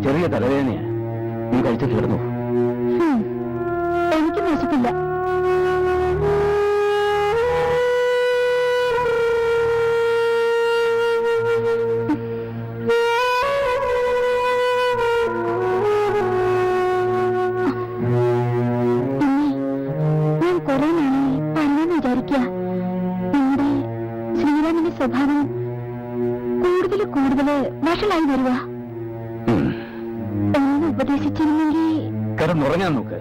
ചെറിയ തലവേദനയാ. നീ കഴിച്ച് കിടന്നു. എനിക്ക് വിശപ്പില്ല. ഞാൻ കുറെ നാളായി പറയാന്ന് വിചാരിക്കുക. നിങ്ങളുടെ ശ്രീരാമന്റെ സ്വഭാവം കൂടുതൽ കൂടുതൽ വഷളായി വരുക. ഒന്ന് ഉപദേശിച്ചിരുന്നെങ്കിൽ. കിടന്നുറങ്ങാൻ നോക്ക്.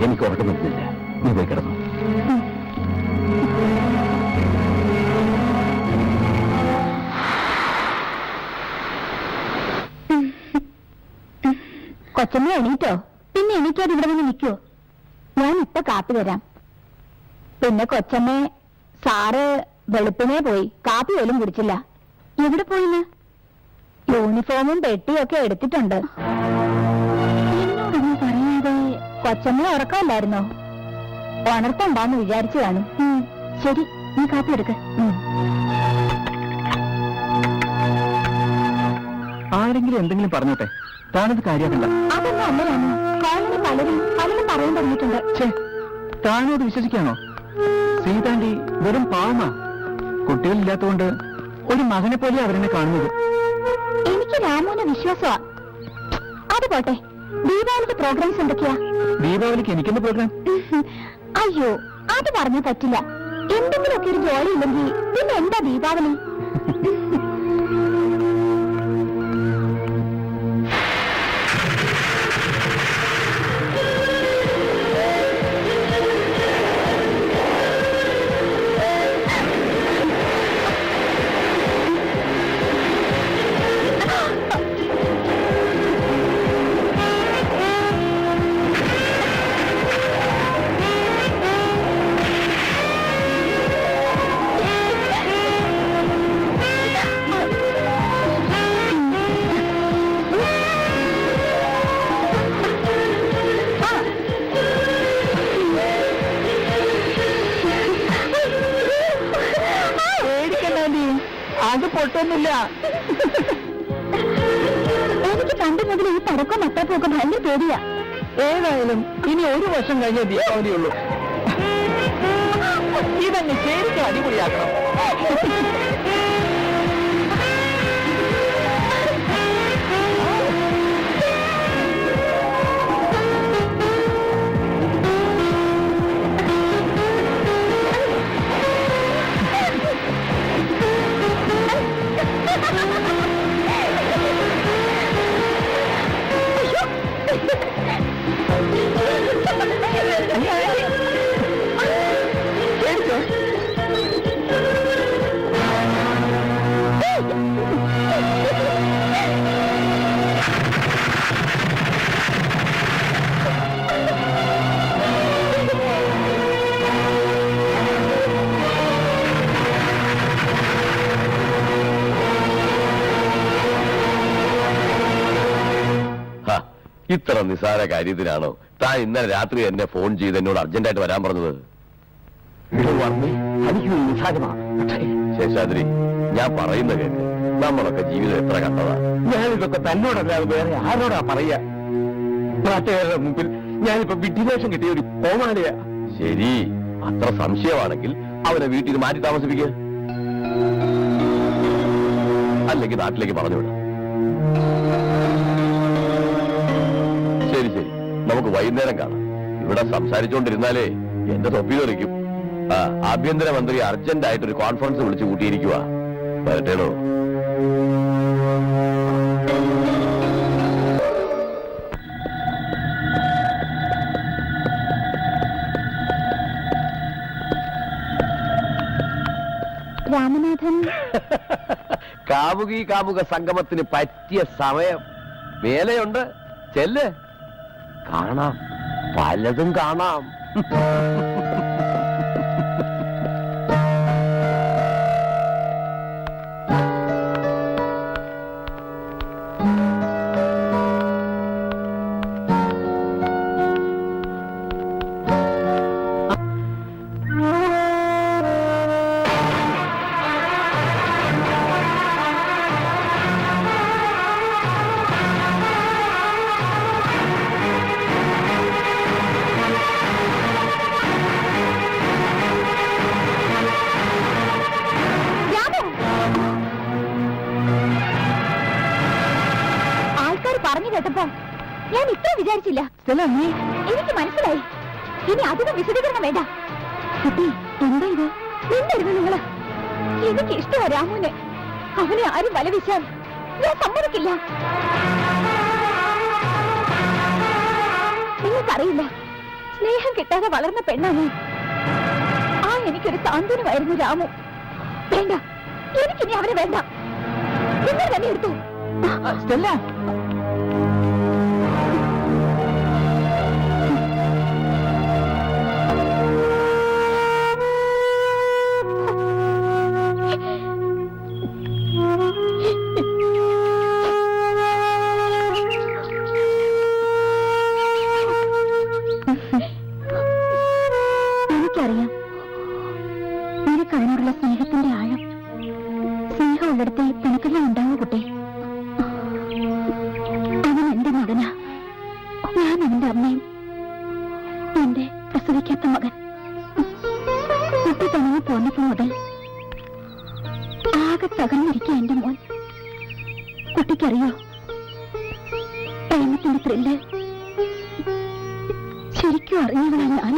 എനിക്ക് ഉറക്കം വരുന്നില്ല. നീ പോയി കിടന്നു. കൊച്ചമ്മ എണീറ്റോ? പിന്നെ എണീക്കാതെ ഇവിടെ വന്ന് നിൽക്കോ? ഞാൻ ഇപ്പൊ കാപ്പി തരാം. പിന്നെ കൊച്ചമ്മേ, സാറ് വെളുപ്പിനെ പോയി കാപ്പി പോലും കുടിച്ചില്ല. എവിടെ പോയിന്ന്? യൂണിഫോമും പെട്ടിയൊക്കെ എടുത്തിട്ടുണ്ട്. എന്നോടൊന്നും പറയാതെ കൊച്ചമ്മ ഉറക്കമല്ലായിരുന്നോ? ഉണർത്തണ്ടാന്ന് വിചാരിച്ചു കാണും. ശരി, നീ കാപ്പി എടുക്ക. ആരെങ്കിലും എന്തെങ്കിലും പറഞ്ഞോട്ടെ, താനത് കാര്യമാക്കണ്ട. അതൊന്നും അല്ലയാണോ? കോളനി പലരും പറയാൻ തുടങ്ങിയിട്ടുണ്ട്. താനോട് വിശ്വസിക്കാണോ? സീതാന്റി വെറും പാവമാ. കുട്ടികളില്ലാത്തതുകൊണ്ട് ഒരു മകനെ പോലെ അവരെന്നെ കാണുന്നത്. എനിക്ക് രാമോനെ വിശ്വാസമാ. അത് പോട്ടെ, ദീപാവലിക്ക് പ്രോഗ്രാംസ് എന്തൊക്കെയാ? ദീപാവലിക്ക് എനിക്കെന്ത് പ്രോഗ്രാം? അയ്യോ, അത് പറഞ്ഞാ പറ്റില്ല. എന്തെങ്കിലുമൊക്കെ ഒരു ജോലി ഇല്ലെങ്കിൽ പിന്നെ എന്താ ദീപാവലി? അത് പൊട്ടൊന്നുമില്ല. എനിക്ക് കണ്ടു മുതൽ ഈ പടക്കം മട്ടപ്പൊക്കെ ഭയങ്കര പേടിയാ. ഏതായാലും ഇനി ഒരു വർഷം കഴിഞ്ഞേ ദീപാവലിയുള്ളൂ. ഇതന്നെ ശരിക്കും അടിപൊളിയാക്കണം. ഇത്ര നിസാര കാര്യത്തിനാണോ താൻ ഇന്നലെ രാത്രി എന്നെ ഫോൺ ചെയ്ത് എന്നോട് അർജന്റായിട്ട് വരാൻ പറഞ്ഞത്? ശേഷാദ്രി, ഞാൻ പറയുന്ന കേക്ക്. നമ്മളൊക്കെ ജീവിതം എത്ര കണ്ടതാ. ഞാനിതൊക്കെ തന്നോടല്ലാതെ വേറെ ആരോടാ പറയാ? നാട്ടുകാരുടെ മുമ്പിൽ ഞാനിപ്പോ വിഡ്ഢിവേഷം കിട്ടിയ ഒരു കോമാളിയാ. ശരി, അത്ര സംശയമാണെങ്കിൽ അവനെ വീട്ടിൽ മാറ്റി താമസിപ്പിക്കുക, അല്ലെങ്കിൽ നാട്ടിലേക്ക് പറഞ്ഞുവിടാം. ശരി ശരി, നമുക്ക് വൈകുന്നേരം കാണാം. ഇവിടെ സംസാരിച്ചുകൊണ്ടിരുന്നാലേ എന്റെ തൊപ്പി തെറിക്കും. ആഭ്യന്തരമന്ത്രി അർജന്റായിട്ട് ഒരു കോൺഫറൻസ് വിളിച്ചു കൂട്ടിയിരിക്കുക. വരട്ടേടോ. രാമനാഥൻ, കാമുക സംഗമത്തിന് പറ്റിയ സമയം. വേലയുണ്ട്, ചെല്ല്. കാണാം, പലതും കാണാം. പറഞ്ഞു കേട്ടപ്പോ ഞാൻ ഇത്ര വിചാരിച്ചില്ല. എനിക്ക് മനസ്സിലായി. ഇനി അധികം വിശദീകരണം വേണ്ട. കുട്ടി, എന്താ ഇത്? എന്തായിരുന്നു നിങ്ങള്? എനിക്ക് ഇഷ്ടമാ രാമുവിനെ. അവനെ ആരും വലവിശാൽ ഞാൻ സമ്മതിക്കില്ല. നിങ്ങൾക്കറിയില്ല, സ്നേഹം കിട്ടാതെ വളർന്ന പെണ്ണാണ്. എനിക്കൊരു സാന്ത്വനമായിരുന്നു രാമു. വേണ്ട, എനിക്കിനി അവനെ വേണ്ട. നിങ്ങൾ തന്നെ എടുത്തു. സ്റ്റെല്ല, എനിക്കറിയാം നിനക്ക് അവനോടുള്ള സ്നേഹത്തിന്റെ ആഴം. സ്നേഹമുള്ളിടത്തെ തനിക്കെല്ലാം ഉണ്ടാവൂ കുട്ടി. അവൻ എന്റെ മകനാ. ഞാൻ അവന്റെ അമ്മയും. എന്റെ പ്രസവിക്കാത്ത മകൻ. കുട്ടി തനിയെ പോന്നപ്പോ മുതൽ ആകെ തകർന്നിരിക്കുക എന്റെ മോൻ. കുട്ടിക്കറിയോ പ്രേമത്തിന്റെ ത്രില്ല് ശരിക്കും അറിഞ്ഞവളാ ഞാൻ.